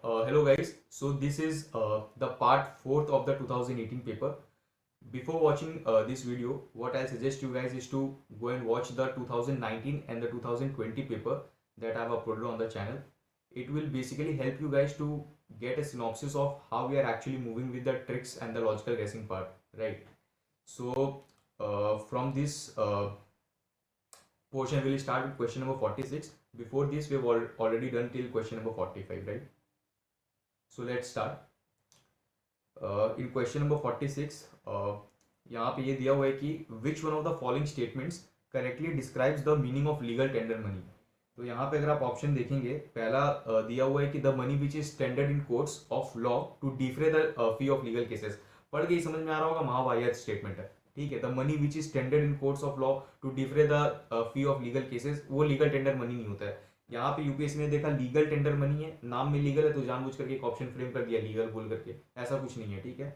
Hello guys, so this is the part 4th of the 2018 paper. Before watching this video, what I suggest you guys is to go and watch the 2019 and the 2020 paper that I have uploaded on the channel. It will basically help you guys to get a synopsis of how we are actually moving with the tricks and the logical guessing part, right? So from this portion, we'll start with question number 46. Before this, we've already done till question number 45, right? So let's start. In question number 46, यहाँ पे ये दिया हुआ है कि which one of the following statements correctly describes the meaning of legal tender money. तो यहाँ पे अगर आप ऑप्शन देखेंगे, पहला दिया हुआ है कि the money which is tendered in courts of law to defray the fee of legal cases. पढ़ के ही समझ में आ रहा होगा, महावाहियात स्टेटमेंट है. ठीक है, the money which is tendered in courts of law to defray the fee of legal cases, वो लीगल टेंडर मनी नहीं होता है. यहाँ पे यूपीएससी ने देखा लीगल टेंडर मनी है, नाम में लीगल है तो जानबूझ करके एक ऑप्शन फ्रेम कर दिया लीगल बोल करके. ऐसा कुछ नहीं है. ठीक है,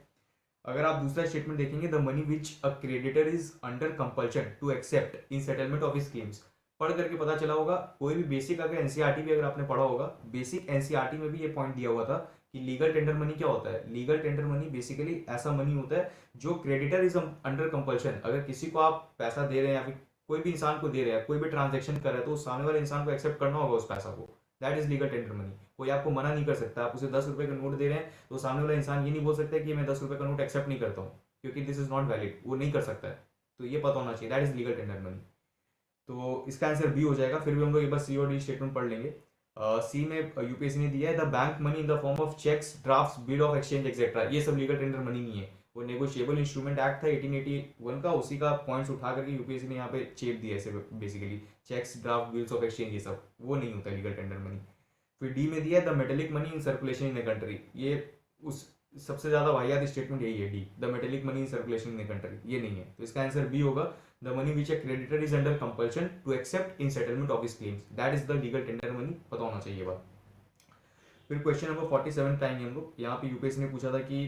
अगर आप दूसरा स्टेटमेंट देखेंगे, the money which a creditor is under compulsion to accept in settlement of his claims. पढ़ करके पता चला होगा, कोई भी बेसिक अगर एनसीईआरटी भी अगर आपने पढ़ा होगा, बेसिक एनसीईआरटी में भी ये पॉइंट दिया हुआ था कि लीगल टेंडर मनी क्या होता है. लीगल टेंडर मनी बेसिकली ऐसा मनी होता है जो क्रेडिटर इज अंडर कंपल्शन, अगर किसी को आप पैसा दे रहे हैं या फिर कोई भी इंसान को दे रहे हैं, कोई भी ट्रांजेक्शन कर रहा है, तो सामने वाले इंसान को एक्सेप्ट करना होगा उस पैसा को. That is legal tender money. कोई आपको मना नहीं कर सकता. आप उसे 10 रुपए का नोट दे रहे हैं तो सामने वाला इंसान ये नहीं बोल सकता कि मैं 10 रुपए का नोट एक्सेप्ट नहीं करता हूँ, क्योंकि दिस इज नॉट वैलिड. वो नहीं कर सकता है. तो ये पता होना चाहिए, that is legal tender money. तो इसका आंसर बी हो जाएगा. फिर भी हम लोग एक बार सी और डी स्टेटमेंट पढ़ लेंगे. सी में यूपीएससी ने दिया है the bank money in the form of cheques, drafts, bill of exchange etcetera. ये सब लीगल टेंडर मनी नहीं है. वो नेगोशिएबल इंस्ट्रूमेंट एक्ट था 1881 का, उसी का पॉइंट्स उठा करके यूपीएससी ने यहाँ पे चेप दिया है. Basically cheques, draft, bills of exchange, ये सब वो नहीं होता लीगल टेंडर मनी. फिर डी में दिया है the metallic money in circulation in the country. ये उस सबसे ज्यादा वाहियात स्टेटमेंट यही है, D, the metallic money in circulation in the country. ये नहीं है, तो इसका आंसर बी होगा, the money which a creditor is under compulsion to accept in settlement of his claims. That is the legal tender money. पता होना चाहिए बात. फिर क्वेश्चन नंबर 47 पे आएंगे हम लोग. यहाँ पे यूपीएससी ने पूछा था कि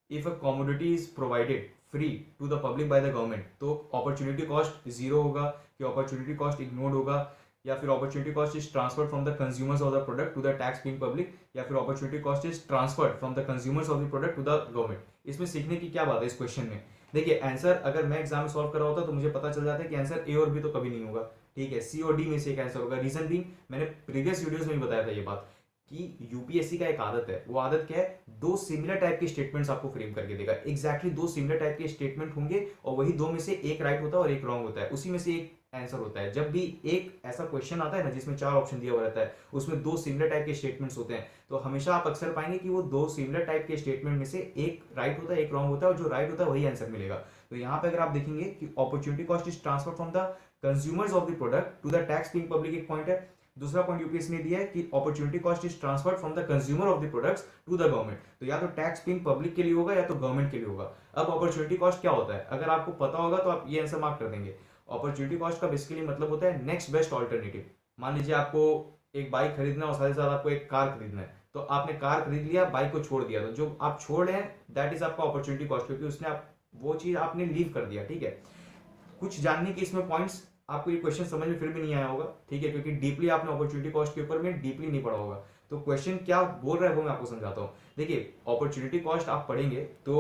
if a commodity is provided free to the public by the government, तो अपॉर्चुनिटी कॉस्ट जीरो होगा कि अपॉर्चुनिटी कॉस्ट इग्नोर्ड होगा, या फिर opportunity cost is transferred from the consumers of the product to the tax paying public, या फिर opportunity cost is transferred from the consumers of the product to the government. इसमें सीखने की क्या बात है इस क्वेश्चन में. देखिए, आंसर अगर मैं एग्जाम में सॉल्व कर रहा होता तो मुझे पता चल जाता है कि आंसर ए और बी तो कभी नहीं होगा. ठीक है, सी और डी में से एक आंसर होगा. रीजन भी मैंने प्रीवियस वीडियोस में भी बताया था ये बात कि यूपीएससी का एक आदत है. वो आदत क्या है, दो सिमिलर टाइप के स्टेटमेंट्स आपको फ्रेम करके देगा. एग्जैक्टली दो सिमिलर टाइप के स्टेटमेंट होंगे और वही दो में से एक राइट होता है और एक रॉन्ग होता है, उसी में से एक आंसर होता है. जब भी एक ऐसा क्वेश्चन आता है ना जिसमें 4 ऑप्शन दिया हुआ रहता है, उसमें दो सिमिलर टाइप के स्टेटमेंट्स होते हैं, तो हमेशा आप अक्सर पाएंगे कि वो दो सिमिलर टाइप के स्टेटमेंट में से एक राइट होता है, एक रॉन्ग होता है, और जो राइट होता है वही आंसर मिलेगा. तो यहाँ पे अगर आप देखेंगे कि opportunity cost is transfer from the consumers of the product to the tax paying public, एक पॉइंट है. दूसरा पॉइंट यूपीएससी ने दिया है कि opportunity cost is transferred from the consumer of the products to the government. तो या तो टैक्स पेइंग पब्लिक के लिए होगा या तो गवर्नमेंट के लिए होगा. अब अपॉर्चुनिटी कॉस्ट क्या होता है, अगर आपको पता होगा तो आप ये आंसर मार्क कर देंगे. अपॉर्चुनिटी कॉस्ट का बेसिकली मतलब होता है नेक्स्ट बेस्ट ऑल्टरनेटिव. मान लीजिए आपको एक बाइक खरीदना है और साथ ही साथ आपको एक कार खरीदना है, तो आपने कार खरीद लिया, बाइक को छोड़ दिया, तो जो आप छोड़ रहे हैं दैट इज आपका अपॉर्चुनिटी कॉस्ट, क्योंकि उसने आप वो चीज आपने लीव कर दिया. ठीक है, कुछ जानने के इसमें पॉइंट्स, आपको ये क्वेश्चन समझ में फिर भी नहीं आया होगा. ठीक है, क्योंकि डीपली आपने अपॉर्चुनिटी कॉस्ट के ऊपर में डीपली नहीं पढ़ा होगा. तो क्वेश्चन क्या बोल रहा है वो मैं आपको समझाता हूँ. देखिए, अपॉर्चुनिटी कॉस्ट आप पढ़ेंगे तो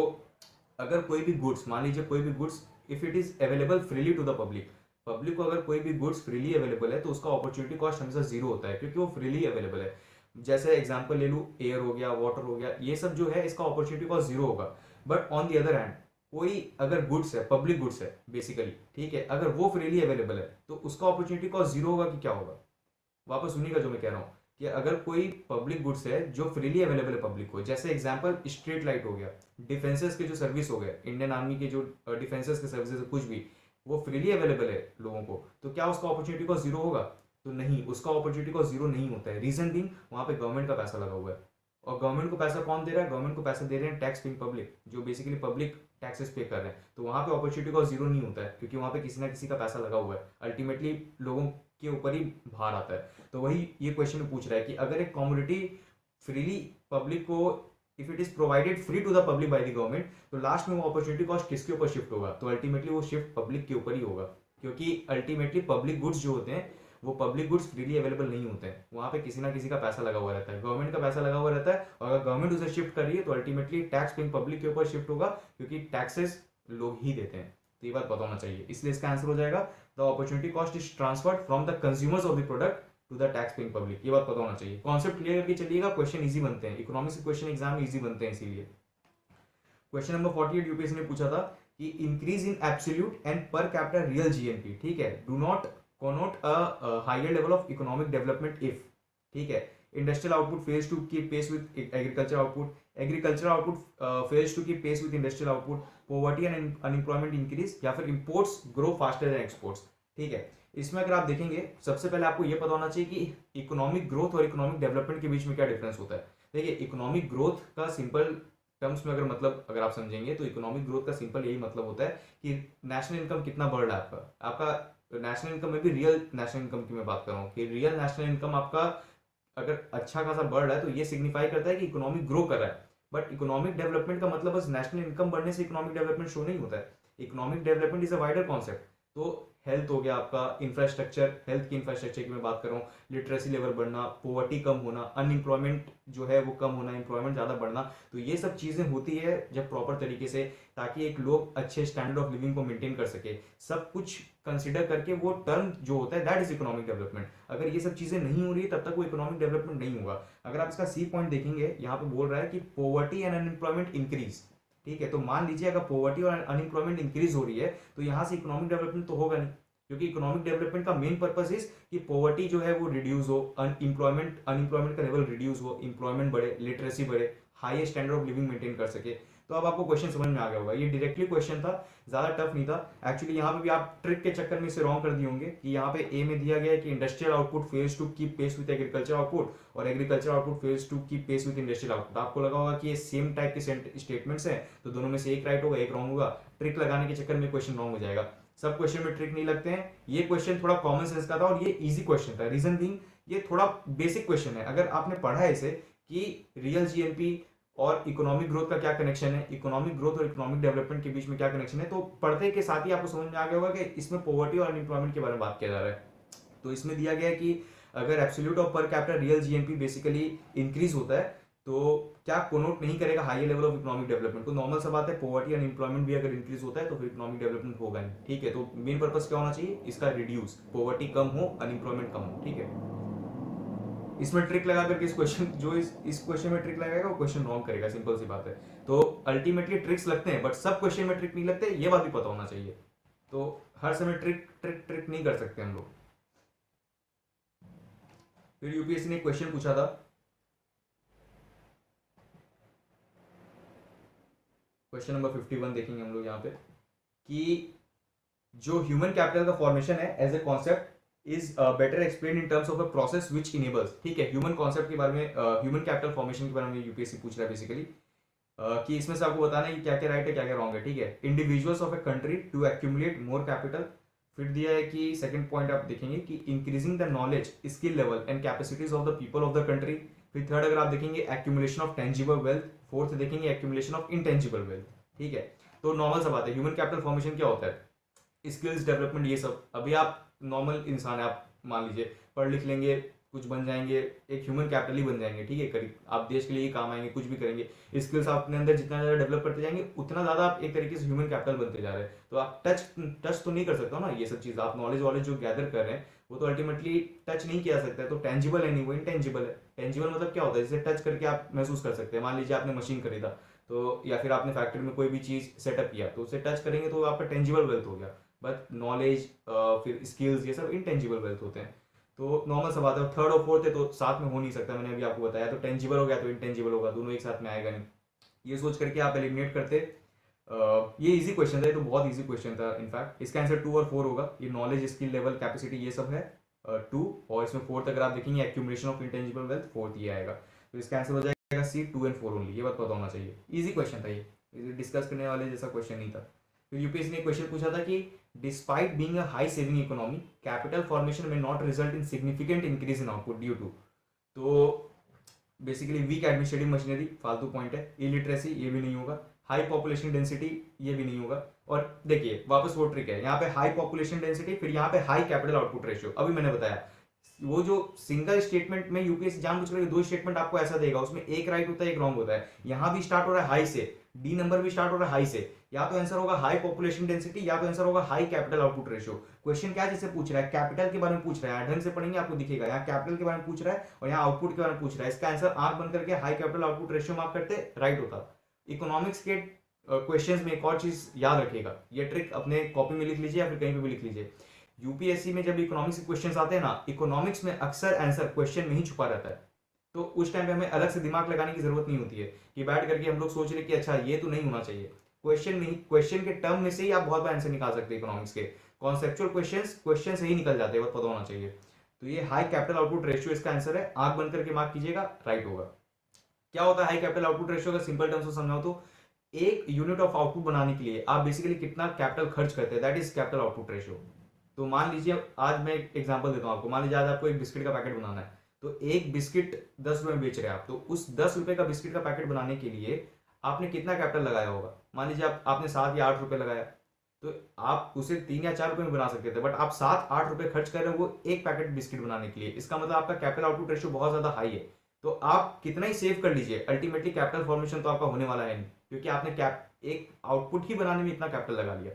अगर कोई भी गुड्स, मान लीजिए कोई भी goods, if it is available freely to the public, public को अगर कोई भी गुड्स फ्रीली अवेलेबल है तो उसका अपॉर्चुनिटी कॉस्ट हमेशा जीरो होता है, क्योंकि वो फ्रीली अवेलेबल है. जैसे एग्जांपल ले लूँ, एयर हो गया, वाटर हो गया, ये सब जो है इसका अपॉर्चुनिटी कॉस्ट जीरो होगा. But on the other hand कोई अगर गुड्स है, पब्लिक गुड्स है बेसिकली, ठीक है, अगर वो फ्रीली अवेलेबल है तो उसका अपॉर्चुनिटी कॉस्ट जीरो होगा कि क्या होगा. वापस सुनिएगा जो मैं कह रहा हूँ कि अगर कोई पब्लिक गुड्स है जो फ्रीली अवेलेबल है पब्लिक को, जैसे एग्जांपल स्ट्रीट लाइट हो गया, डिफेंसेस के जो सर्विस हो गए, इंडियन आर्मी के जो डिफेंसेस के सर्विसेज, कुछ भी वो फ्रीली अवेलेबल है लोगों को, तो क्या उसका अपॉर्चुनिटी कॉस्ट जीरो होगा. तो नहीं, उसका अपॉर्चुनिटी कॉस्ट जीरो नहीं होता है. रीजन बीइंग वहां पे गवर्नमेंट का पैसा लगा हुआ है, और गवर्नमेंट को पैसा कौन दे रहा है, गवर्नमेंट को पैसा दे रहे हैं टैक्स पेइंग पब्लिक, जो बेसिकली पब्लिक टैक्सेस पे कर रहे हैं. तो वहां पे अपॉर्चुनिटी कॉस्ट जीरो नहीं होता है, क्योंकि वहां पे किसी ना किसी का पैसा लगा हुआ है, अल्टीमेटली लोगों के ऊपर ही भार आता है. तो वही ये क्वेश्चन में पूछ रहा है कि अगर एक कमोडिटी फ्रीली पब्लिक को, if it is provided free to the public by the government, तो लास्ट में वो अपॉर्चुनिटी कॉस्ट किसके ऊपर शिफ्ट होगा, तो अल्टीमेटली वो शिफ्ट पब्लिक के ऊपर ही होगा, क्योंकि अल्टीमेटली पब्लिक गुड्स जो होते हैं वो पब्लिक गुड्स फ्रीली अवेलेबल नहीं होते हैं, वहाँ पे किसी ना किसी का पैसा लगा हुआ रहता है, गवर्नमेंट का पैसा लगा हुआ रहता है, और अगर गवर्नमेंट उसे शिफ्ट कर रही है तो अल्टीमेटली टैक्स पेइंग पब्लिक के ऊपर शिफ्ट होगा, क्योंकि टैक्सेस लोग ही देते हैं। तो ये बात पता होना चाहिए, इसलिए इसका आंसर हो जाएगा the opportunity cost is transferred from the consumers of the product to the tax paying public. ये बात पता होना चाहिए, कॉन्सेप्ट क्लियर करके चलिएगा, क्वेश्चन इजी बनते हैं, इकोनॉमिक्स के क्वेश्चन एग्जाम में इजी बनते हैं इसीलिए। क्वेश्चन नंबर 48 यूपीएससी ने पूछा था कि increase in absolute and per capita real GNP, ठीक है, do not connote a higher level of economic development if, ठीक है, industrial output fails to keep pace with agricultural output, agricultural output fails to keep pace with industrial output, poverty and unemployment increase, या फिर imports grow faster than exports, ठीक है। इसमें अगर आप देखेंगे सबसे पहले आपको ये पता होना चाहिए कि इकोनॉमिक ग्रोथ और इकोनॉमिक डेवलपमेंट के बीच में क्या डिफरेंस होता है। देखिए, इकोनॉमिक ग्रोथ का सिंपल टर्म्स में अगर मतलब अगर आप समझेंगे तो इकोनॉमिक ग्रोथ का सिंपल यही मतलब होता है कि नेशनल इनकम कितना बढ़ रहा है आपका नेशनल इनकम में भी रियल नेशनल इनकम की मैं बात कर रहा हूँ कि रियल नेशनल इनकम आपका अगर अच्छा खासा बढ़ रहा है तो ये सिग्निफाई करता है कि इकोनॉमिक ग्रो कर रहा है। बट इकोनॉमिक डेवलपमेंट का मतलब बस नेशनल इनकम बढ़ने से इकोनॉमिक डेवलपमेंट शो नहीं होता है। Economic development is a wider concept. तो हेल्थ हो गया आपका, इंफ्रास्ट्रक्चर, हेल्थ की इंफ्रास्ट्रक्चर की मैं बात कर रहा हूँ, लिटरेसी लेवल बढ़ना, पोवर्टी कम होना, अनएम्प्लॉयमेंट जो है वो कम होना, एम्प्लॉयमेंट ज़्यादा बढ़ना, तो ये सब चीज़ें होती है जब प्रॉपर तरीके से, ताकि एक लोग अच्छे स्टैंडर्ड ऑफ लिविंग को मेंटेन कर सके, सब कुछ कंसिडर करके वो टर्म जो होता है दैट इज इकोनॉमिक डेवलपमेंट। अगर ये सब चीज़ें नहीं हो रही है तब तक वो इकोनॉमिक डेवलपमेंट नहीं होगा। अगर आप इसका सी पॉइंट देखेंगे, यहाँ पे बोल रहा है कि पोवर्टी एंड अनएम्प्लॉयमेंट इंक्रीज, ठीक है, तो मान लीजिए अगर पोवर्टी और अनएम्प्लॉयमेंट इंक्रीज हो रही है तो यहाँ से इकोनॉमिक डेवलपमेंट तो होगा नहीं, क्योंकि इकोनॉमिक डेवलपमेंट का मेन पर्पस इज कि पॉवर्टी जो है वो रिड्यूस हो, अनएम्प्लॉयमेंट का लेवल रिड्यूस हो, एम्प्लॉयमेंट बढ़े, लिटरेसी बढ़े, high standard of living maintain कर सके। तो अब आपको क्वेश्चन समझ में आ गया होगा, ये डायरेक्टली क्वेश्चन था, ज्यादा टफ नहीं था। एक्चुअली यहाँ पे भी आप ट्रिक के चक्कर में इसे रॉन्ग कर दिए होंगे कि यहाँ पे ए में दिया गया है कि industrial output fails to keep pace with agriculture output और agriculture output fails to keep pace with industrial output. आपको लगा होगा कि ये सेम टाइप के स्टेटमेंट्स हैं, तो दोनों में से एक राइट होगा, एक रॉन्ग होगा। ट्रिक लगाने के चक्कर में क्वेश्चन रॉन्ग हो जाएगा। सब क्वेश्चन में ट्रिक नहीं लगते हैं, ये क्वेश्चन थोड़ा कॉमन सेंस का था और ये इजी क्वेश्चन था। रीजन बीइंग ये थोड़ा बेसिक क्वेश्चन है। अगर आपने पढ़ा है इसे कि रियल जीएनपी और इकोनॉमिक ग्रोथ का क्या कनेक्शन है, इकोनॉमिक ग्रोथ और इकोनॉमिक डेवलपमेंट के बीच में क्या कनेक्शन है, तो पढ़ते के साथ ही आपको समझ में आ गया होगा कि इसमें पॉवर्टी और अनएम्प्लॉयमेंट के बारे में बात किया जा रहा है। तो इसमें दिया गया है कि अगर एब्सोल्यूट और per capita real GNP basically increase होता है तो क्या कोनोट नहीं करेगा higher level of economic development. तो नॉर्मल सा बात है, पॉवर्टी एंड एम्प्लॉयमेंट भी अगर इंक्रीज होता है तो फिर इकोनॉमिक डेवलपमेंट होगा नहीं, ठीक है। तो मेन पर्पस क्या होना चाहिए इसका, रिड्यूस, पॉवर्टी कम हो, अनएम्प्लॉयमेंट कम हो, ठीक है। इसमें ट्रिक लगा करके इस क्वेश्चन जो इस क्वेश्चन में ट्रिक लगाएगा वो क्वेश्चन रॉन्ग करेगा, सिंपल सी बात है। तो अल्टीमेटली ट्रिक्स लगते हैं बट सब क्वेश्चन में ट्रिक नहीं लगते, ये बात भी पता होना चाहिए। तो हर समय ट्रिक नहीं कर सकते हम लोग। फिर यूपीएससी ने क्वेश्चन पूछा था, क्वेश्चन नंबर 51 देखेंगे हम लोग यहाँ पे, कि जो ह्यूमन कैपिटल का फॉर्मेशन है as a concept is better explain in terms of a process which enables, ठीक है। ह्यूमन कॉन्सेप्ट के बारे में, ह्यूमन कैपिटल फॉर्मेशन के बारे में यूपीएससी पूछ रहा है बेसिकली, कि इसमें से आपको बताना है कि क्या क्या राइट है क्या क्या रॉन्ग है, ठीक है। Individuals of a country to accumulate more capital, फिर दिया है कि सेकंड पॉइंट आप देखेंगे कि increasing the knowledge, skill level and capacities of the people of the country. फिर थर्ड अगर आप देखेंगे accumulation of tangible wealth, fourth देखेंगे एक्यूमुलेशन ऑफ इनटेंजिबल वेल्थ, ठीक है। तो नॉर्मल सा बात है, ह्यूमन कैपिटल फॉर्मेशन क्या होता है, स्किल्स डेवलपमेंट, ये सब। अभी आप नॉर्मल इंसान है, आप मान लीजिए पढ़ लिख लेंगे, कुछ बन जाएंगे, एक ह्यूमन कैपिटल ही बन जाएंगे, ठीक है, करीब आप देश के लिए काम आएंगे, कुछ भी करेंगे। स्किल्स आप अपने अंदर जितना ज़्यादा डेवलप करते जाएंगे उतना ज़्यादा आप एक तरीके से ह्यूमन कैपिटल बनते जा रहे हैं। तो आप टच तो नहीं कर सकते हो ना, ये सब चीज़ आप नॉलेज वॉलेज जो गैदर कर रहे हैं वो तो अल्टीमेटली टच नहीं किया सकता है। तो टेंजिबल है नहीं, वो इंटेंजिबल है। टेंजिबल मतलब क्या होता है, जिसे टच करके आप महसूस कर सकते हैं। मान लीजिए आपने मशीन खरीदा तो, या फिर आपने फैक्ट्री में कोई भी चीज़ सेटअप किया तो उसे टच करेंगे तो आपका टेंजिबल वेल्थ हो गया। बट नॉलेज, फिर स्किल्स, ये सब इनटेंजिबल वेल्थ होते हैं। तो नॉर्मल सा बात है, थर्ड और फोर्थ है तो साथ में हो नहीं सकता। मैंने अभी आपको बताया, तो टेंजिबल हो गया तो इंटेंजिबल होगा, दोनों एक साथ में आएगा नहीं। ये सोच करके आप एलिमिनेट करते। ये इजी क्वेश्चन था, ये तो बहुत इजी क्वेश्चन था इनफैक्ट। इसका आंसर 2 और 4 होगा। ये नॉलेज, स्किल लेवल, कैपेसिटी ये सब है 2, और इसमें फोर्थ अगर आप देखेंगे accumulation of intangible wealth, fourth ये आएगा। तो इसका आंसर हो जाएगा सी, 2 एंड 4 ओनली। ये बात पता होना चाहिए, इजी क्वेश्चन था, ये डिस्कस करने वाले जैसा क्वेश्चन नहीं था। फिर यूपीएससी ने क्वेश्चन पूछा था कि despite being a high saving economy, capital formation में not result in significant increase in output due to. तो बेसिकली वीक एडमिनिस्ट्रेटिव मशीनरी, फालतू पॉइंट है। इलिटरेसी, ये भी नहीं होगा। हाई पॉपुलेशन डेंसिटी, ये भी नहीं होगा। और देखिए वापस वो ट्रिक है, यहाँ पे हाई पॉपुलेशन डेंसिटी, फिर यहाँ पे हाई कैपिटल आउटपुट रेशियो। अभी मैंने बताया वो जो सिंगल स्टेटमेंट में यूपीएससी जानबूझ करके दो स्टेटमेंट आपको ऐसा देगा, उसमें एक राइट होता है एक रॉन्ग होता है। यहाँ भी स्टार्ट हो रहा है हाई से, डी नंबर भी स्टार्ट हो रहा है हाई से, या तो आंसर होगा हाई पॉपुलेशन डेंसिटी या तो आंसर होगा high capital output ratio. Question क्या जैसे पूछ रहा है, कैपिटल के बारे में पूछ रहा है, ढंग से पढ़ेंगे आपको दिखेगा, यहाँ कैपिटल के बारे में पूछ रहा है और यहाँ आउटपुट के बारे में पूछ रहा है। इसका आंसर आंख बंद करके high capital output ratio mark करते राइट होता। इकोनॉमिक्स के क्वेश्चंस में एक और चीज याद रखिएगा, ये ट्रिक अपने कॉपी में लिख लीजिए या फिर कहीं पे भी लिख लीजिए। यूपीएससी में जब इकोनॉमिक्स के क्वेश्चंस आते हैं ना, इकोनॉमिक्स में अक्सर आंसर क्वेश्चन में ही छुपा रहता है। तो उस टाइम पे हमें अलग से दिमाग लगाने की जरूरत नहीं होती है कि बैठ करके हम लोग सोच रहे कि अच्छा ये तो नहीं होना चाहिए। क्वेश्चन में ही, क्वेश्चन के टर्म में से ही आप बहुत बार आंसर निकाल सकते हैं। इकोनॉमिक्स के कॉन्सेप्चुअल क्वेश्चन से ही निकल जाते हैं, बहुत पता होना चाहिए। तो ये हाई कैपिटल आउटपुट रेशियो इसका आंसर है, आंख बंद करके मार्क कीजिएगा, राइट होगा। क्या होता है हाई कैपिटल आउटपुट रेशियो का सिंपल टर्म्स में समझाऊं तो, एक यूनिट ऑफ आउटपुट बनाने के लिए आप बेसिकली कितना कैपिटल खर्च करते हैं, that is capital output ratio. तो मान लीजिए आज मैं एक एग्जांपल देता हूं आपको, मान लीजिए आज आपको एक बिस्किट का पैकेट बनाना है, तो एक बिस्किट 10 रुपए में बेच रहे हैं आप, तो उस 10 रुपए का बिस्किट का पैकेट बनाने के लिए आपने कितना कैपिटल लगाया होगा। मान लीजिए आपने 7 या 8 रुपए लगाया, तो आप उसे 3 या 4 रुपए में बना सकते थे, बट आप 7-8 रुपए खर्च कर रहे हो वो एक पैकेट बिस्किट बनाने के लिए। इसका मतलब आपका कैपिटल आउटपुट रेशियो बहुत ज्यादा हाई है। तो आप कितना ही सेव कर लीजिए, अल्टीमेटली कैपिटल फॉर्मेशन तो आपका होने वाला है नहीं, क्योंकि आपने एक आउटपुट ही बनाने में इतना कैपिटल लगा लिया।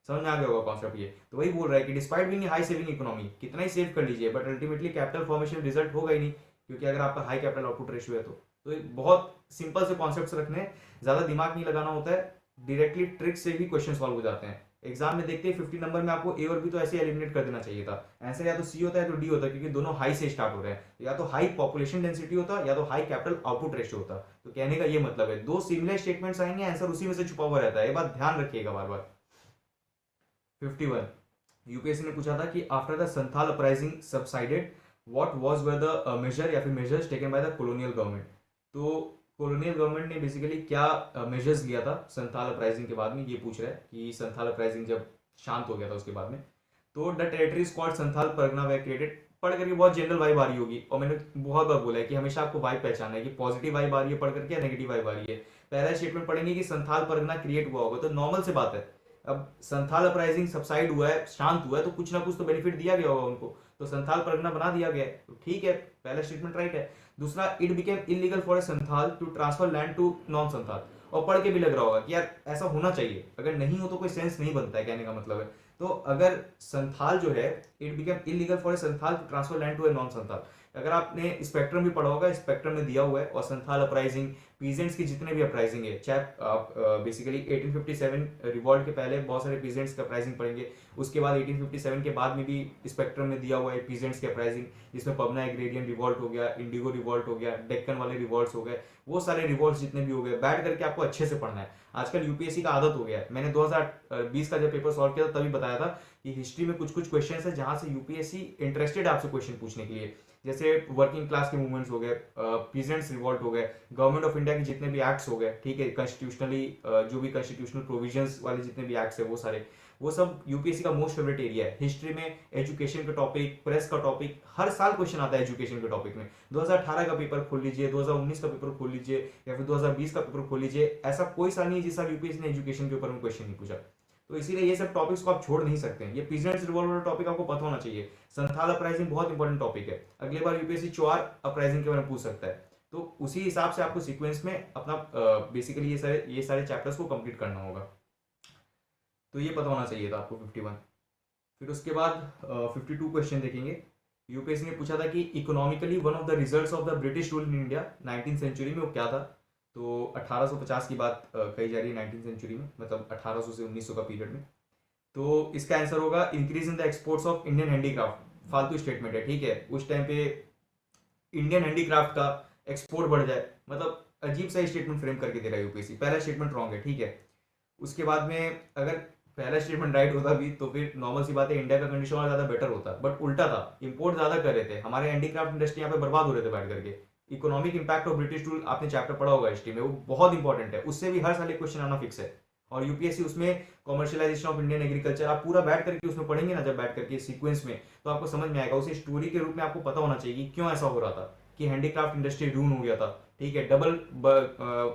समझ में आ गया होगा कॉन्सेप्ट ये। तो वही बोल रहा है कि despite being high saving economy, कितना ही सेव कर लीजिए but ultimately capital formation result होगा ही नहीं, क्योंकि अगर आपका हाई कैपिटल आउटपुट रेशियो है तो बहुत सिंपल से कॉन्सेप्ट्स रखने, ज्यादा दिमाग नहीं लगाना होता है, डायरेक्टली ट्रिक से भी क्वेश्चन सॉल्व हो जाते हैं। एग्जाम में देखते हैं 50 नंबर में आपको ए और बी तो ऐसे एलिमिनेट कर देना चाहिए था, आंसर या तो सी होता है तो डी होता है, क्योंकि दोनों हाई से स्टार्ट हो रहे हैं। या तो हाई पॉपुलेशन डेंसिटी होता या तो हाई कैपिटल आउटपुट रेशियो होता। तो कहने का ये मतलब है, दो सिमिलर स्टेटमेंट्स आएंगे, आंसर उसी में से छुपा हुआ रहता है, ये बात ध्यान रखिएगा बार बार। 51 यूपीएससी ने पूछा था कि after the Santhal uprising subsided what was were the major या फिर measures taken by the colonial government. तो कॉलोनियल गवर्नमेंट ने बेसिकली क्या मेजर्स लिया था संथाल अपराइजिंग के बाद में, ये पूछ रहा है कि संथाल अपराइजिंग जब शांत हो गया था उसके बाद में। तो the territories called Santhal Pargana way created, पढ़ करके बहुत जनरल वाइब आ रही होगी, और मैंने बहुत बार बोला है कि हमेशा आपको वाइब पहचानना है कि पॉजिटिव वाइब आ रही है पढ़ करके या नेगेटिव वाइब आ रही है। पहला स्टेटमेंट पढ़ेंगे कि संथाल परगना क्रिएट हुआ होगा, तो नॉर्मल से बात है। अब संथाल अपराइजिंग सबसाइड हुआ है, शांत हुआ है, तो कुछ ना कुछ तो बेनिफिट दिया गया होगा उनको, तो संथाल परगना बना दिया गया है, तो ठीक है, पहला स्टेटमेंट राइट है। दूसरा, it became illegal for a Santhal to transfer land to non Santhal, और पढ़ के भी लग रहा होगा कि यार ऐसा होना चाहिए, अगर नहीं हो तो कोई सेंस नहीं बनता है, कहने का मतलब है। तो अगर संथाल जो है, it became illegal for a Santhal to transfer land to a non Santhal, अगर आपने स्पेक्ट्रम भी पढ़ा होगा, स्पेक्ट्रम में दिया हुआ है, और संथाल अपराइजिंग, पीजेंट्स की जितने भी अपराइजिंग है, चाहे आप बेसिकली 1857 रिवॉल्ट के पहले बहुत सारे पीजेंट्स का अपराइजिंग पढ़ेंगे, उसके बाद 1857 के बाद में भी स्पेक्ट्रम में दिया हुआ है पीजेंट्स के अपराइजिंग, जिसमें पबना एग्रेरियन रिवॉल्ट हो गया, इंडिगो रिवॉल्ट हो गया, डेक्कन वाले रिवॉल्ट्स हो गए, वो सारे रिवॉल्ट्स जितने भी हो गए, बैठ करके आपको अच्छे से पढ़ना है। आजकल यूपीएससी का आदत हो गया है, मैंने 2020 का जब पेपर सॉल्व किया था तभी बताया था कि हिस्ट्री में कुछ कुछ क्वेश्चन है जहां से यूपीएससी इंटरेस्टेड है आपसे क्वेश्चन पूछने के लिए, जैसे वर्किंग क्लास के मूवमेंट्स हो गए, पीजेंट्स रिवॉल्ट हो गए, गवर्नमेंट ऑफ इंडिया के जितने भी एक्ट्स हो गए, ठीक है, कॉन्स्टिट्यूशनली जो भी कॉन्स्टिट्यूशनल प्रोविजंस वाले जितने भी एक्ट्स है वो सारे, वो सब यूपीएससी का मोस्ट फेवरेट एरिया है। हिस्ट्री में एजुकेशन का टॉपिक, प्रेस का टॉपिक, हर साल क्वेश्चन आता है एजुकेशन के टॉपिक में। 2018 का पेपर खोल लीजिए, 2019 का पेपर खोल लीजिए, या फिर 2020 का पेपर खोल लीजिए, ऐसा कोई साल नहीं है जिस साल यूपीएससी ने एजुकेशन के ऊपर में क्वेश्चन नहीं पूछा। तो इसीलिए ये सब टॉपिक्स को आप छोड़ नहीं सकते हैं। ये पीजेंट्स रिवॉल्ट वाला टॉपिक आपको पता होना चाहिए। संथाल अपराइजिंग बहुत इंपॉर्टेंट टॉपिक है, अगले बार यूपीएससी चौर अपराइजिंग के बारे में पूछ सकता है, तो उसी हिसाब से आपको सीक्वेंस में अपना बेसिकली ये सारे चैप्टर्स को कंप्लीट करना होगा। तो ये पता होना चाहिए था आपको 51। फिर उसके बाद 52 क्वेश्चन देखेंगे। यूपीएससी ने पूछा था कि economically one of the results of the British rule in India 19th century में वो क्या था। तो 1850 की बात कही जा रही है 19th सेंचुरी में, मतलब 1800 से 1900 का पीरियड में। तो इसका आंसर होगा increase in the exports of Indian handicraft. फालतू स्टेटमेंट है, ठीक है, उस टाइम पे इंडियन हैंडीक्राफ्ट का एक्सपोर्ट बढ़ जाए, मतलब अजीब सा स्टेटमेंट फ्रेम करके दे रहा है यूपीएससी। पहला स्टेटमेंट रॉन्ग है, ठीक है। उसके बाद में अगर पहला स्टेटमेंट राइट होता भी तो फिर नॉर्मल सी बात है, इंडिया का कंडीशन और ज्यादा बेटर होता, बट उल्टा था, इंपोर्ट ज्यादा कर रहे थे, हमारे हैंडीक्राफ्ट इंडस्ट्री यहाँ पे बर्बाद हो रहे थे बैठ करके। Economic impact of British rule आपने चैप्टर पढ़ा होगा हिस्ट्री में, वो बहुत इंपॉर्टेंट है, उससे भी हर साल एक क्वेश्चन आना फिक्स है। और यूपीएससी उसमें कॉमर्शियलाइजेशन ऑफ इंडियन एग्रीकल्चर आप पूरा बैठ करके उसमें पढ़ेंगे ना, जब बैठ करके सीक्वेंस में, तो आपको समझ में आएगा, उसे स्टोरी के रूप में आपको पता होना चाहिए कि क्यों ऐसा हो रहा था। कि हैंडीक्राफ्ट इंडस्ट्री रून हो गया था, ठीक है, डबल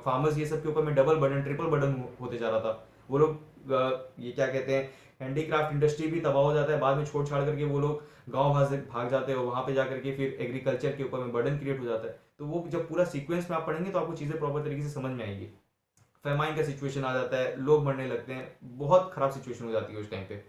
फार्मर्स ये सब के ऊपर में डबल बर्डन ट्रिपल बर्डन होते जा रहा था। वो लोग ये क्या कहते हैं, हैंडीक्राफ्ट इंडस्ट्री भी तबाह हो जाता है, बाद में छोड़ छाड़ करके वो लोग गाँव भाग जाते हैं और वहाँ पे जा करके फिर एग्रीकल्चर के ऊपर में बर्डन क्रिएट हो जाता है। तो वो जब पूरा सीक्वेंस में आप पढ़ेंगे तो आपको चीज़ें प्रॉपर तरीके से समझ में आएंगी। फेमाइन का सिचुएशन आ जाता है, लोग मरने लगते हैं, बहुत खराब सिचुएशन हो जाती है उस टाइम पे।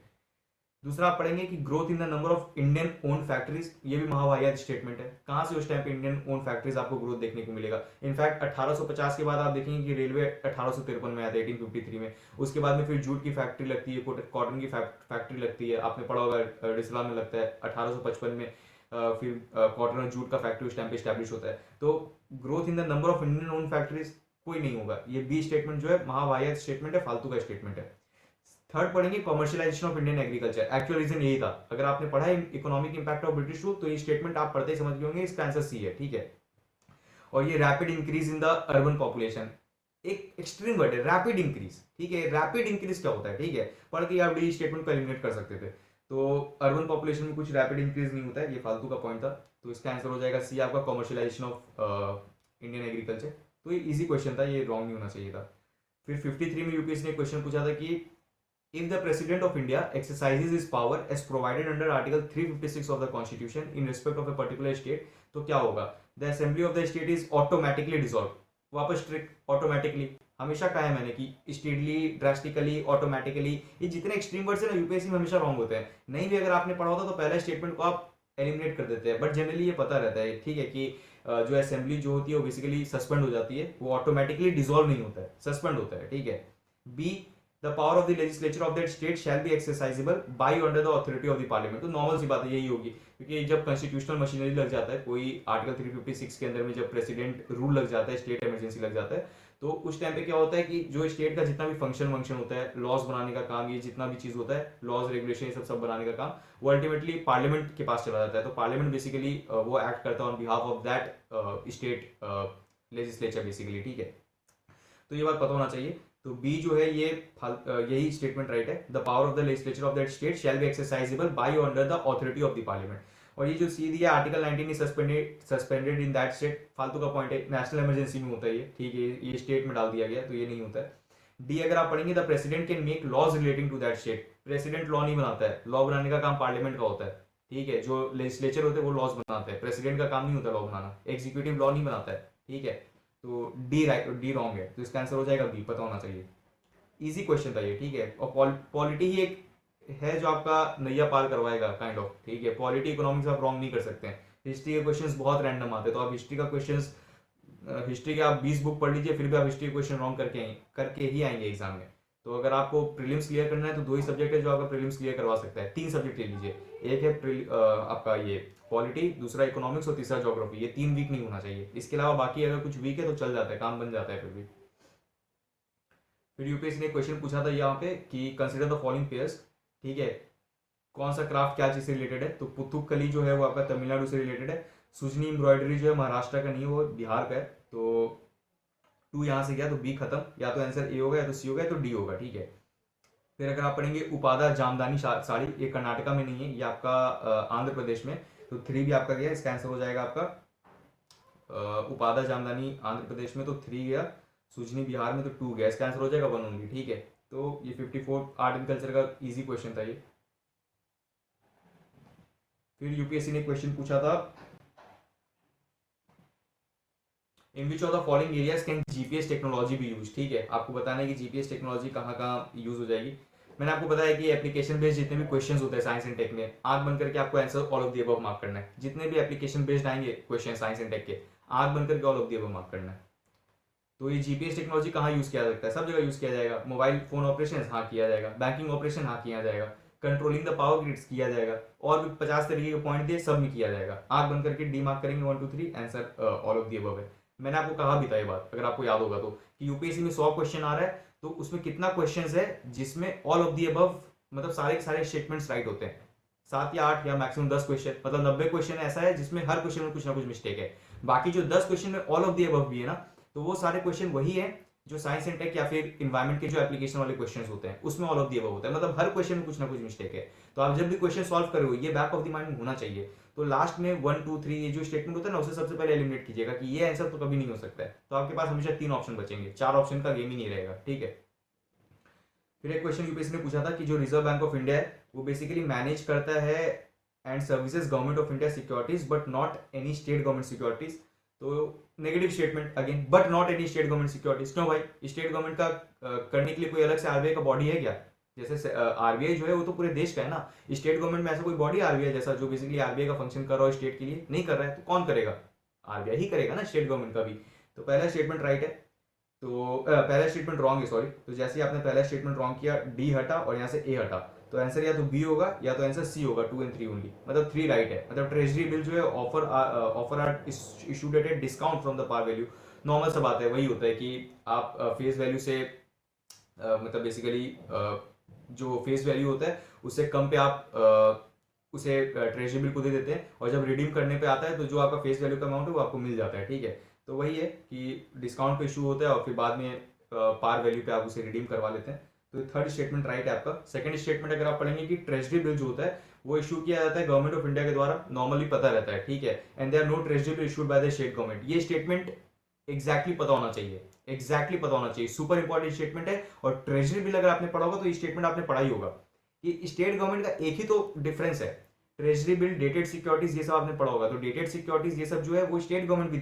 दूसरा आप पढ़ेंगे कि growth in the number of Indian own factories, ये भी महावाहियात स्टेटमेंट है। कहाँ से उस टाइम पे इंडियन ओन फैक्ट्रीज आपको ग्रोथ देखने को मिलेगा। इनफैक्ट 1850 के बाद आप देखेंगे कि रेलवे 1853 में आता है, 1853 में। उसके बाद में फिर जूट की फैक्ट्री लगती है, कॉटन की फैक्ट्री लगती है, आपने पढ़ा होगा रिसला में लगता है 1855 में। फिर कॉटन और जूट का फैक्ट्री उस टाइम पे स्टैब्लिश होता है। तो growth in the number of Indian own factories कोई नहीं होगा। ये बी स्टेटमेंट जो है महावाहियात स्टेटमेंट है, फालतू का स्टेटमेंट है। थर्ड पढ़ेंगे commercialisation of Indian agriculture. Actual reason यही था, अगर आपने पढ़ा है economic impact of British rule तो ये स्टेटमेंट आप पढ़ते ही समझ गए होंगे, इसका आंसर सी है, ठीक है। और ये rapid increase in the urban population, एक एक्सट्रीम वर्ड है रैपिड इंक्रीज, ठीक है। रैपिड इंक्रीज क्या होता है, ठीक है, पढ़ के आप डी स्टेटमेंट को एलिमिनेट कर सकते थे। तो अर्बन पॉपुलेशन में कुछ रैपिड इंक्रीज नहीं होता है, ये फालतू का पॉइंट था। तो इसका आंसर हो जाएगा सी आपका, कॉमर्शियलाइजेशन ऑफ इंडियन एग्रीकल्चर। तो ये इजी क्वेश्चन था, ये रॉन्ग नहीं होना चाहिए था। फिर 53 में यूपीएससी ने क्वेश्चन पूछा था कि if the president of India exercises his power as provided under article 356 of the constitution in respect of a particular state, तो क्या होगा। the assembly of the state is automatically dissolved, वापस trick automatically हमेशा कहा है मैंने कि steadily, drastically, automatically, ये जितने एक्सट्रीम वर्ड्स है ना यूपीएससी में हमेशा रॉन्ग होते हैं। नहीं भी अगर आपने पढ़ा होता तो पहले स्टेटमेंट को आप एलिमिनेट कर देते हैं, बट जनरली ये पता रहता है, ठीक है, कि जो असेंबली जो होती है वो बेसिकली सस्पेंड हो जाती है, वो ऑटोमेटिकली डिसॉल्व नहीं होता है, सस्पेंड होता है, ठीक है। Be the power of the legislature of that state shall be exercisable by under the authority of the parliament. तो नॉर्मल सी बात है, यही होगी, क्योंकि जब कॉन्स्टिट्यूशनल मशीनरी लग जाता है, कोई आर्टिकल 356 के अंदर में जब प्रेसिडेंट रूल लग जाता है, स्टेट इमरजेंसी लग जाता है, तो उस टाइम पे क्या होता है कि जो स्टेट का जितना भी फंक्शन होता है, लॉज बनाने का काम, ये जितना भी चीज होता है, लॉज रेगुलेशन ये सब बनाने का काम, वो अल्टीमेटली पार्लियामेंट के पास चला जाता है। तो पार्लियामेंट बेसिकली वो एक्ट करता है on behalf of that state legislature basically, ठीक है। तो ये बात पता होना चाहिए। तो बी जो है ये यही स्टेटमेंट राइट है, the power of the legislature of that state shall be exercisable by under the authority of the parliament. और ये जो सी दिया article 19 is suspended in that state, फालतू का पॉइंट है, नेशनल इमरजेंसी में होता है ये, ठीक है, ये स्टेट में डाल दिया गया, तो ये नहीं होता है। डी अगर आप पढ़ेंगे, the president can make laws relating to that state, president law नहीं बनाता है, लॉ बनाने का काम पार्लियामेंट का होता है, ठीक है। जो लेजिस्लेचर होते हैं वो लॉज बनाते हैं, प्रेसिडेंट का काम नहीं होता लॉ बनाना, एग्जीक्यूटिव लॉ नहीं बनाता है, ठीक है। तो डी रॉन्ग है, तो इसका आंसर हो जाएगा बी, पता होना चाहिए। इजी क्वेश्चन था ये, ठीक है। और पॉलिटी ही एक है जो आपका नैया पार करवाएगा काइंड ऑफ, ठीक है। पॉलिटी इकोनॉमिक्स आप रॉन्ग नहीं कर सकते हैं। हिस्ट्री के क्वेश्चंस बहुत रैंडम आते हैं, तो आप हिस्ट्री का क्वेश्चंस, हिस्ट्री के आप 20 बुक पढ़ लीजिए, फिर भी आप हिस्ट्री क्वेश्चन रॉन्ग करके ही आएंगे एग्जाम में। तो अगर आपको प्रीलिम्स क्लियर करना है तो 2 ही सब्जेक्ट है जो आपका प्रीलिम्स क्लियर करवा सकता है। 3 सब्जेक्ट ले लीजिए, एक है आपका ये पॉलिटी, दूसरा इकोनॉमिक्स और तीसरा ज्योग्राफी। ये 3 वीक नहीं होना चाहिए, इसके अलावा बाकी अगर कुछ वीक है तो चल जाता है, काम बन जाता है फिर भी। फिर यूपीएससी ने क्वेश्चन पूछा था यहाँ पे कि कंसिडर द फॉलोइंग पेयर्स, ठीक है, कौन सा क्राफ्ट क्या चीज से रिलेटेड है। तो पुथुक्कली जो है वो आपका तमिलनाडु से रिलेटेड है, सुजनी एम्ब्रॉयडरी जो है महाराष्ट्र का नहीं है, वो बिहार का है। तो 2 यहाँ से गया, तो बी खत्म, या तो आंसर ए होगा या तो सी होगा या तो डी होगा, ठीक है। फिर अगर आप पढ़ेंगे उपादा जामदानी साड़ी, ये कर्नाटका में नहीं है, ये आपका आंध्र प्रदेश में, तो 3 भी आपका गया, इसका आंसर हो जाएगा आपका उपादा जामदानी आंध्र प्रदेश में, तो 3 गया, सुजनी बिहार में तो 2 गया, इसका आंसर हो जाएगा 1 ओनली, ठीक है। तो ये 54 आर्ट एंड कल्चर का इजी क्वेश्चन था ये। फिर यूपीएससी ने क्वेश्चन पूछा था, in which of the following areas can GPS technology be use, ठीक है। आपको बताना है कि जीपीएस टेक्नोलॉजी कहाँ कहाँ यूज हो जाएगी। मैंने आपको बताया कि एप्लीकेशन बेस्ड जितने भी क्वेश्चंस होते हैं साइंस एंड टेक में, आंख बंद करके आपको answer all of the above mark करना है। जितने भी एप्लीकेशन बेस्ड आएंगे क्वेश्चन साइंस एंड टेक के, आंख बंद करके all of the above mark करना है। तो ये जीपीएस टेक्नोलॉजी कहाँ यूज किया जाता है, सब जगह यूज किया जाएगा। मोबाइल फोन ऑपरेशन हाँ किया जाएगा, बैंकिंग ऑपरेशन हाँ किया जाएगा, कंट्रोलिंग द पावर ग्रिड्स किया जाएगा, और भी 50 तरीके के पॉइंट दिए, सब में किया जाएगा। आंख बंद करके डी मार्क करेंगे, 1 2 3 answer all of the above है। मैंने आपको कहा भी था ये बात, अगर आपको याद होगा तो, कि यूपीएससी में 100 क्वेश्चन आ रहा है, तो उसमें कितना क्वेश्चन है जिसमें ऑल ऑफ द अबव, मतलब सारे स्टेटमेंट्स राइट होते हैं। 7 या 8 या मैक्सिमम 10 क्वेश्चन, मतलब 90 क्वेश्चन ऐसा है जिसमें हर क्वेश्चन में कुछ ना कुछ मिस्टेक है। बाकी जो 10 क्वेश्चन में ऑल ऑफ द अबव भी है ना, तो वो सारे क्वेश्चन वही है जो साइंस एंड टेक या फिर इन्वायरमेंट के जो एप्लीकेशन वाले क्वेश्चंस होते हैं उसमें ऑल ऑफ द अबव होता है। मतलब हर क्वेश्चन में कुछ ना कुछ मिस्टेक है। तो आप जब भी क्वेश्चन सॉल्व करो, ये बैक ऑफ द माइंड में होना चाहिए। तो लास्ट में 1 2 3 ये जो स्टेटमेंट होता है ना उसे सबसे पहले एलिमिनेट कीजिएगा कि ये आंसर तो कभी नहीं हो सकता है, तो आपके पास हमेशा 3 ऑप्शन बचेंगे, 4 ऑप्शन का गेम ही नहीं रहेगा, ठीक है। फिर एक क्वेश्चन यूपीएससी ने पूछा था कि जो रिजर्व बैंक ऑफ इंडिया है वो बेसिकली मैनेज करता है and services government of India securities but not any state government securities. तो negative statement again, but not any state government securities. क्यों भाई, स्टेट गवर्नमेंट का करने के लिए कोई अलग से आरबीआई का बॉडी है क्या? जैसे आरबीआई जो है वो तो पूरे देश का है ना, स्टेट गवर्नमेंट में ऐसा कोई बॉडी आरबीआई जैसा जो बेसिकली आरबीआई का फंक्शन कर रहा है स्टेट के लिए? नहीं कर रहा है, तो कौन करेगा? आरबीआई ही करेगा ना स्टेट गवर्नमेंट का भी। तो पहला स्टेटमेंट राइट है, तो पहला स्टेटमेंट रॉन्ग है, सॉरी। तो जैसे ही आपने पहला स्टेटमेंट रॉन्ग किया, डी हटा और यहाँ से ए हटा, तो आंसर या तो बी होगा या तो आंसर सी होगा, 2 and 3 ओनली, मतलब 3 राइट है। मतलब ट्रेजरी बिल जो है offer are issued at a discount from the par value. Normal सा बात है, वही होता है कि आप फेस वैल्यू से मतलब बेसिकली जो फेस वैल्यू होता है उससे कम पे आप उसे ट्रेजरी बिल को दे देते हैं, और जब रिडीम करने पे आता है तो जो आपका फेस वैल्यू का अमाउंट है वो आपको मिल जाता है, ठीक है। तो वही है कि डिस्काउंट पे इशू होता है और फिर बाद में पार वैल्यू पे आप उसे रिडीम करवा लेते हैं। तो थर्ड स्टेटमेंट राइट है आपका। सेकंड स्टेटमेंट अगर आप पढ़ेंगे कि ट्रेजरी बिल जो होता है वो इशू किया जाता है गवर्नमेंट ऑफ इंडिया के द्वारा, नॉर्मली पता रहता है, ठीक है। And they are no treasury bill issued by the state government. ये स्टेटमेंट एग्जैक्टली पता होना चाहिए, एग्जैक्टली पता होना चाहिए, सुपर इंपॉर्टेंट स्टेटमेंट है। और ट्रेजरी बिल अगर आपने पढ़ा होगा तो ये स्टेटमेंट आपने पढ़ा ही होगा कि स्टेट गवर्नमेंट का एक ही तो डिफरेंस है, ट्रेजरी बिल, डेटेड सिक्योरिटीज, ये सब आपने पढ़ा होगा। तो डेटेड सिक्योरिटीज ये सब जो है वो स्टेट गवर्नमेंट भी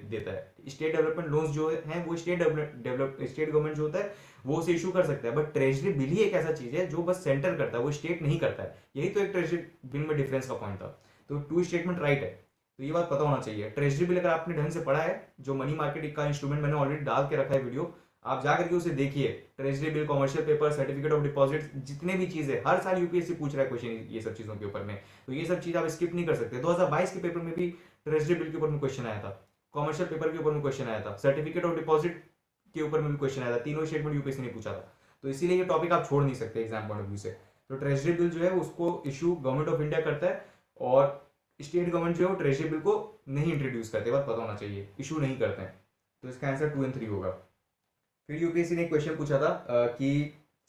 देता है। स्टेट डेवलपमेंट लोन्स जो है वो स्टेट गवर्नमेंट जो होता है वो उसे इशू कर सकता है, बट ट्रेजरी बिल ही एक ऐसा चीज है जो बस सेंटर करता है, वो स्टेट नहीं करता है। यही तो एक ट्रेजरी बिल में डिफरेंस का पॉइंट था। तो 2 स्टेटमेंट राइट है, तो ये बात पता होना चाहिए। ट्रेजरी बिल अगर आपने ढंग से पढ़ा है, जो मनी मार्केट का इंस्ट्रूमेंट मैंने ऑलरेडी डाल के रखा है वीडियो, आप जा करके उसे देखिए। Treasury bill, commercial paper, certificate of deposit, जितने भी चीजें हर साल यूपीएससी पूछ रहा है क्वेश्चन ये सब चीजों के ऊपर में, तो ये सब चीज आप स्किप नहीं कर सकते। 2022 के पेपर में भी ट्रेजरी बिल के ऊपर में क्वेश्चन आया था, कमर्शियल पेपर के ऊपर में क्वेश्चन आया था, सर्टिफिकेट ऑफ डिपॉजिट के ऊपर में भी क्वेश्चन आया था। तीनों स्टेटमेंट यूपीएससी ने पूछा था, तो इसीलिए ये टॉपिक आप छोड़ नहीं सकते एग्जाम पॉइंट ऑफ व्यू से। तो ट्रेजरी बिल जो है उसको इशू गवर्नमेंट ऑफ इंडिया करता है, और स्टेट गवर्नमेंट जो है वो ट्रेजरी बिल को नहीं इंट्रोड्यूस करते, बात पता होना चाहिए, इशू नहीं करते हैं। तो इसका आंसर 2 and 3 होगा। फिर यूपीएससी ने एक क्वेश्चन पूछा था कि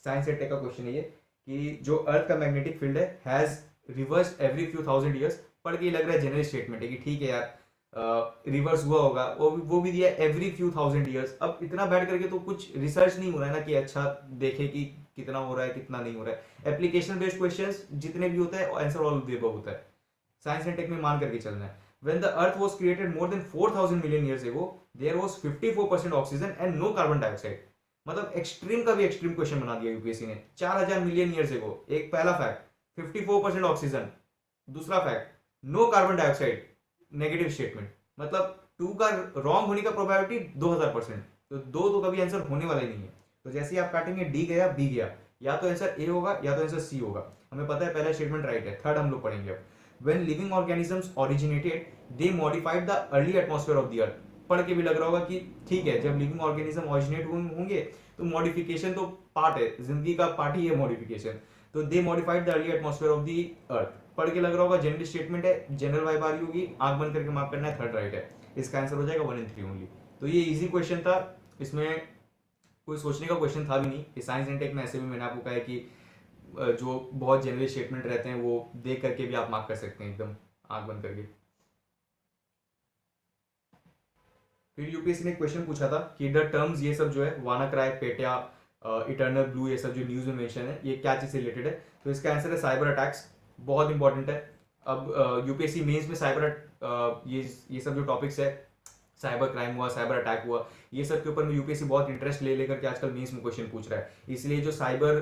साइंस एंड टेक का क्वेश्चन है ये, कि जो अर्थ का मैग्नेटिक फील्ड है has reverse every few thousand years. पढ़ के लग रहा है जनरल स्टेटमेंट है कि ठीक है यार रिवर्स हुआ होगा, वो भी दिया एवरी फ्यू थाउजेंड ईयर्स। अब इतना बैठ करके तो कुछ रिसर्च नहीं हो रहा है ना कि अच्छा देखे कि कितना हो रहा है कितना नहीं हो रहा है। एप्लीकेशन बेस्ड क्वेश्चंस जितने भी होता है answer all of the above होता है, साइंस एंड टेक में मान करके चलना है। When the Earth was created more than 4,000 million years ago, there was 54% oxygen and no carbon dioxide। मतलब एक्सट्रीम का भी एक्सट्रीम क्वेश्चन बना दिया यूपीएससी ने। 4,000 मिलियन ईयर्स एगो, एक पहला फैक्ट, 54% ऑक्सीजन, दूसरा fact no carbon dioxide, negative statement. मतलब 2 का रॉन्ग होने का प्रोबेबिलिटी 2000%, तो 2 तो कभी आंसर होने वाला ही नहीं है। तो जैसे ही आप काटेंगे डी गया बी गया, या तो आंसर ए होगा या तो आंसर सी होगा। हमें पता है पहला स्टेटमेंट राइट है। थर्ड हम लोग पढ़ेंगे अब। When living organisms originated, they modified the early atmosphere of the earth। पढ़ के भी लग रहा होगा कि ठीक है, जब लिविंग ऑर्गेनिज्म ऑरिजिनेट होंगे तो मॉडिफिकेशन तो पार्ट है, जिंदगी का पार्ट ही है मॉडिफिकेशन। तो they modified the early atmosphere of the earth. पढ़ के लग रहा होगा जनरल स्टेटमेंट है, जनरल वाइब आ रही होगी, आंख बंद करके मार्क करना है, थर्ड राइट है। इसका आंसर हो जाएगा 1 and 3 ओनली। तो ये इजी क्वेश्चन था, इसमें कोई सोचने का क्वेश्चन था भी नहीं। कि साइंस एंड टेक में ऐसे भी मैंने आपको कहा है कि जो बहुत जनरल स्टेटमेंट रहते हैं वो देख करके भी आप मार्क कर सकते हैं एकदम आंख बंद करके। फिर यूपीएससी ने क्वेश्चन पूछा था कि द टर्म्स ये सब जो है वानाक्राई, पेटिया, इटर्नल ब्लू, ये सब जो न्यूज में मेंशन है ये क्या चीज से रिलेटेड है? तो इसका आंसर है साइबर अटैक्स। बहुत इंपॉर्टेंट है। अब यूपीएससी मेंस में साइबर ये सब जो टॉपिक्स है, साइबर क्राइम हुआ, साइबर अटैक हुआ, ये सब के ऊपर में यूपीएससी बहुत इंटरेस्ट ले लेकर के आजकल मेंस में क्वेश्चन पूछ रहा है। इसलिए जो साइबर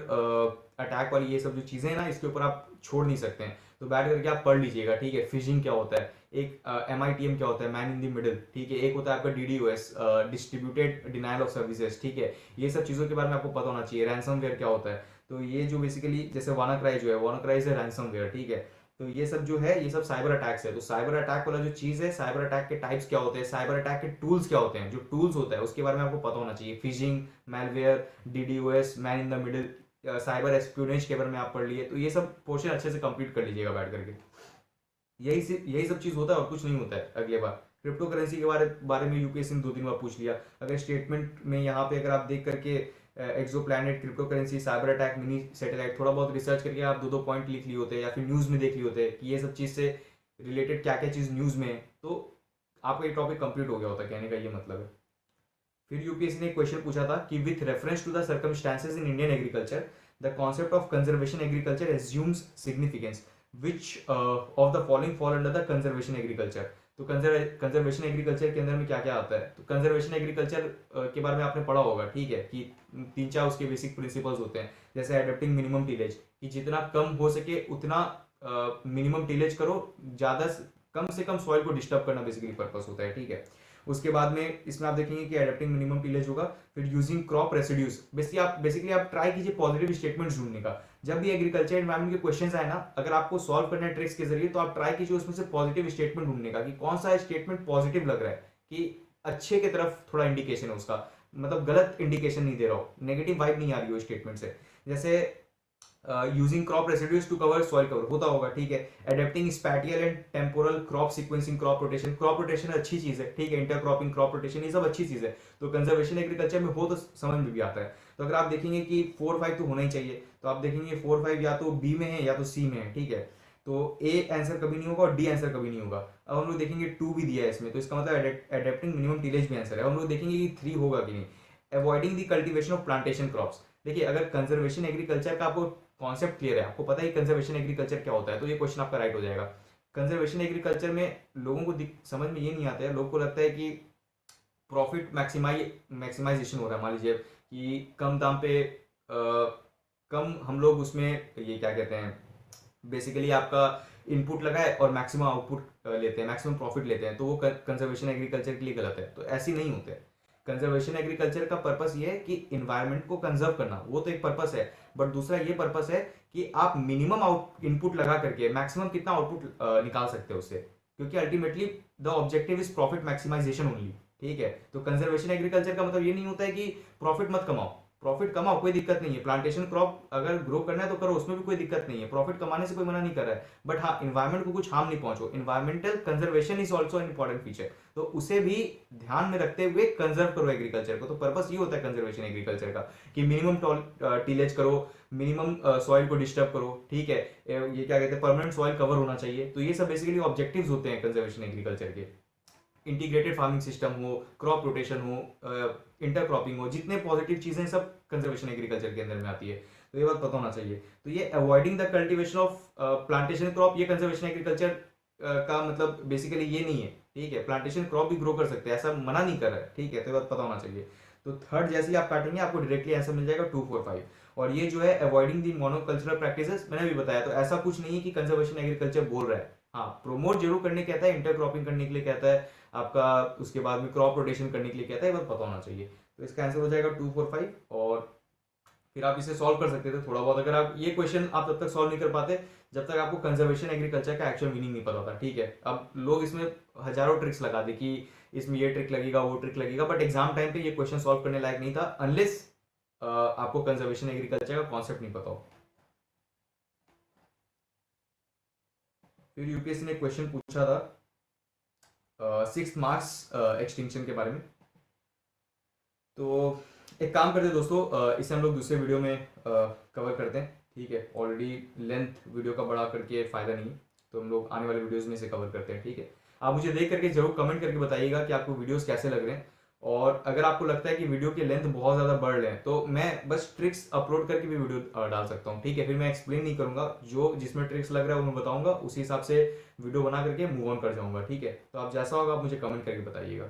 अटैक वाली ये सब जो चीजें हैं ना, इसके ऊपर आप छोड़ नहीं सकते हैं। तो बैठ करके आप पढ़ लीजिएगा, ठीक है। फिशिंग क्या होता है, एक MITM क्या होता है, मैन इन द मिडिल, ठीक है। एक होता है आपका DDoS, distributed denial of services, ठीक है। ये सब चीज़ों के बारे में आपको पता होना चाहिए। रैंसमवेयर क्या होता है, तो ये जो बेसिकली जैसे वानाक्राई जो है, वानाक्राई से रैंसमवेयर, ठीक है। तो ये सब जो है ये सब साइबर अटैक्स है। तो साइबर अटैक वाला जो चीज़ है, साइबर अटैक के टाइप्स क्या होते हैं, साइबर अटैक के टूल्स क्या होते हैं, जो टूल्स होता है उसके बारे में आपको पता होना चाहिए। Fishing, malware, DDoS, man in the middle, cyber espionage के बारे में आप पढ़ लिए। तो ये सब पोर्शन अच्छे से कंप्लीट कर लीजिएगा बैठ करके। यही सब चीज होता है और कुछ नहीं होता है। अगले बार क्रिप्टो करेंसी के बारे में यूपीएससी ने 2-3 बार पूछ लिया। अगर स्टेटमेंट में यहाँ पे अगर आप देख करके exoplanet, crypto currency, cyber attack, mini satellite, थोड़ा बहुत रिसर्च करके आप 2-2 पॉइंट लिख लिए होते हैं या फिर न्यूज में देख लिए होते हैं कि ये सब चीज से रिलेटेड क्या क्या चीज़ न्यूज़ में है, तो आपका ये टॉपिक कंप्लीट हो गया होता, कहने का ये मतलब है। फिर यूपीएससी ने एक क्वेश्चन पूछा था कि with reference to the circumstances in Indian agriculture the concept of conservation agriculture assumes significance which of the following fall under the conservation agriculture. तो कंजर्वेशन एग्रीकल्चर के अंदर में क्या क्या आता है, तो कंजर्वेशन एग्रीकल्चर के बारे में आपने पढ़ा होगा, ठीक है, कि 3-4 उसके बेसिक प्रिंसिपल्स होते हैं, जैसे एडेप्टिंग मिनिमम टिलेज, कि जितना कम हो सके उतना मिनिमम टिलेज करो, ज़्यादा कम से कम सॉइल को डिस्टर्ब करना बेसिकली पर्पस होता है, ठीक है। उसके बाद में इसमें आप देखेंगे कि एडेप्टिंग मिनिमम टिलेज होगा। फिर यूजिंग क्रॉप रेसिड्यूज, बेसिकली आप ट्राई कीजिए पॉजिटिव स्टेटमेंट्स ढूंढने का। जब भी एग्रीकल्चर एनवायरमेंट के क्वेश्चंस आए ना, अगर आपको सॉल्व करना है ट्रिक्स के जरिए, तो आप ट्राई कीजिए उसमें से पॉजिटिव स्टेटमेंट ढूंढने का, कि कौन सा स्टेटमेंट पॉजिटिव लग रहा है, कि अच्छे की तरफ थोड़ा इंडिकेशन है उसका, मतलब गलत इंडिकेशन नहीं दे रहा हो, नेगेटिव वाइब नहीं आ रही हो स्टेटमेंट से। जैसे using crop residues to cover soil cover होता होगा, ठीक है। Adapting spatial and temporal crop sequencing, crop rotation अच्छी चीज है, ठीक है, इंटरक्रॉपिंग, क्रॉप रोटेशन, ये सब अच्छी चीज है, तो कंजर्वेशन एग्रीकल्चर में हो तो समझ में भी आता है। तो अगर आप देखेंगे कि 4-5 तो होना ही चाहिए, तो आप देखेंगे 4-5 या तो बी में है या तो सी में है, ठीक है। तो ए आंसर कभी नहीं होगा और डी आंसर कभी नहीं होगा। अब हम लोग देखेंगे 2 भी दिया है इसमें, तो इसका मतलब एडेप्टिंग मिनिमम टिलेज भी आंसर है। हम लोग देखेंगे कि 3 होगा कि नहीं। Avoiding the cultivation of plantation crops, देखिए अगर कंजर्वेशन एग्रीकल्चर का आपको कॉन्सेप्ट क्लियर है, आपको पता है कंजर्वेशन एग्रीकल्चर क्या होता है, तो ये क्वेश्चन आपका राइट हो जाएगा। कंजर्वेशन एग्रीकल्चर में लोगों को समझ में ये नहीं आता है, लोगों को लगता है कि प्रॉफिट मैक्सिमाइजेशन हो रहा है। मान लीजिए कि कम दाम पे कम हम लोग उसमें ये क्या कहते हैं, बेसिकली आपका इनपुट लगाए और मैक्सिमम आउटपुट लेते हैं, मैक्सिमम प्रॉफिट लेते हैं, तो वो कंजर्वेशन एग्रीकल्चर के लिए गलत है। तो ऐसी नहीं होते। कंजर्वेशन एग्रीकल्चर का पर्पस ये है कि इन्वायरमेंट को कंजर्व करना, वो तो एक पर्पस है, बट दूसरा ये पर्पस है कि आप मिनिमम आउट इनपुट लगा करके मैक्सिमम कितना आउटपुट निकाल सकते हो उससे, क्योंकि ultimately the objective is profit maximisation only, ठीक है। तो कंजर्वेशन एग्रीकल्चर का मतलब ये नहीं होता है कि प्रॉफिट मत कमाओ, प्रॉफिट कमाओ, कोई दिक्कत नहीं है, प्लांटेशन क्रॉप अगर ग्रो करना है तो करो, उसमें भी कोई दिक्कत नहीं है, प्रॉफिट कमाने से कोई मना नहीं कर रहा है, बट हाँ इन्वायरमेंट को कुछ हार्म नहीं पहुंचो। Environmental conservation is also an important feature, तो उसे भी ध्यान में रखते हुए कंजर्व करो एग्रीकल्चर को। तो पर्पस ये होता है कंजर्वेशन एग्रीकल्चर का, कि मिनिमम टीलेज करो, मिनिमम सॉइल को डिस्टर्ब करो, ठीक है, ये क्या कहते हैं, परमानेंट सॉइल कवर होना चाहिए। तो ये सब बेसिकली ऑब्जेक्टिव्स होते हैं कंजर्वेशन एग्रीकल्चर के। इंटीग्रेटेड फार्मिंग सिस्टम हो, क्रॉप रोटेशन हो, इंटरक्रॉपिंग हो, जितने पॉजिटिव चीजें सब कंजर्वेशन एग्रीकल्चर के अंदर में आती है, तो ये बात पता होना चाहिए। तो ये avoiding the cultivation of plantation crop, ये कंजर्वेशन एग्रीकल्चर का मतलब बेसिकली ये नहीं है, ठीक है। प्लांटेशन क्रॉप भी ग्रो कर सकते हैं, ऐसा मना नहीं कर रहा है, ठीक है, तो ये बात पता होना चाहिए। तो थर्ड जैसे ही आप काटेंगे आपको डायरेक्टली आंसर मिल जाएगा 2-4-5। और ये जो है अवॉइडिंग दी मोनोकल्चरल प्रैक्टिसेस, मैंने भी बताया, तो ऐसा कुछ नहीं है कि कंजर्वेशन एग्रीकल्चर बोल रहा है, हाँ प्रोमोट जरूर करने कहता है, इंटरक्रॉपिंग करने के लिए कहता है आपका, उसके बाद में क्रॉप रोटेशन करने के लिए कहता है, ये बात पता होना चाहिए। तो इसका आंसर हो जाएगा 2-4-5। और फिर आप इसे सॉल्व कर सकते थे थोड़ा बहुत, अगर आप ये क्वेश्चन आप तब तक सॉल्व नहीं कर पाते जब तक आपको कंजर्वेशन एग्रीकल्चर का एक्चुअल मीनिंग नहीं पता था, ठीक है। अब लोग इसमें हजारों ट्रिक्स लगा दे कि इसमें ये ट्रिक लगेगा वो ट्रिक लगेगा, बट एग्जाम टाइम पे ये क्वेश्चन सॉल्व करने लायक नहीं था अनलेस आपको कंजर्वेशन एग्रीकल्चर का कॉन्सेप्ट नहीं पता हो। फिर यूपीएससी ने क्वेश्चन पूछा था 6 मार्क्स एक्सटिंक्शन के बारे में। तो एक काम करते हैं दोस्तों, इसे हम लोग दूसरे वीडियो में कवर करते हैं, ठीक है। ऑलरेडी लेंथ वीडियो का बढ़ा करके फ़ायदा नहीं है, तो हम लोग आने वाले वीडियोस में इसे कवर करते हैं, ठीक है। आप मुझे देख करके जरूर कमेंट करके बताइएगा कि आपको वीडियोस कैसे लग रहे हैं, और अगर आपको लगता है कि वीडियो की लेंथ बहुत ज़्यादा बढ़ रहे हैं तो मैं बस ट्रिक्स अपलोड करके भी वीडियो डाल सकता हूँ, ठीक है। फिर मैं एक्सप्लेन नहीं करूँगा, जो जिसमें ट्रिक्स लग रहा है वो मैं बताऊँगा, उसी हिसाब से वीडियो बना करके मूव ऑन कर जाऊँगा, ठीक है। तो आप जैसा होगा आप मुझे कमेंट करके बताइएगा।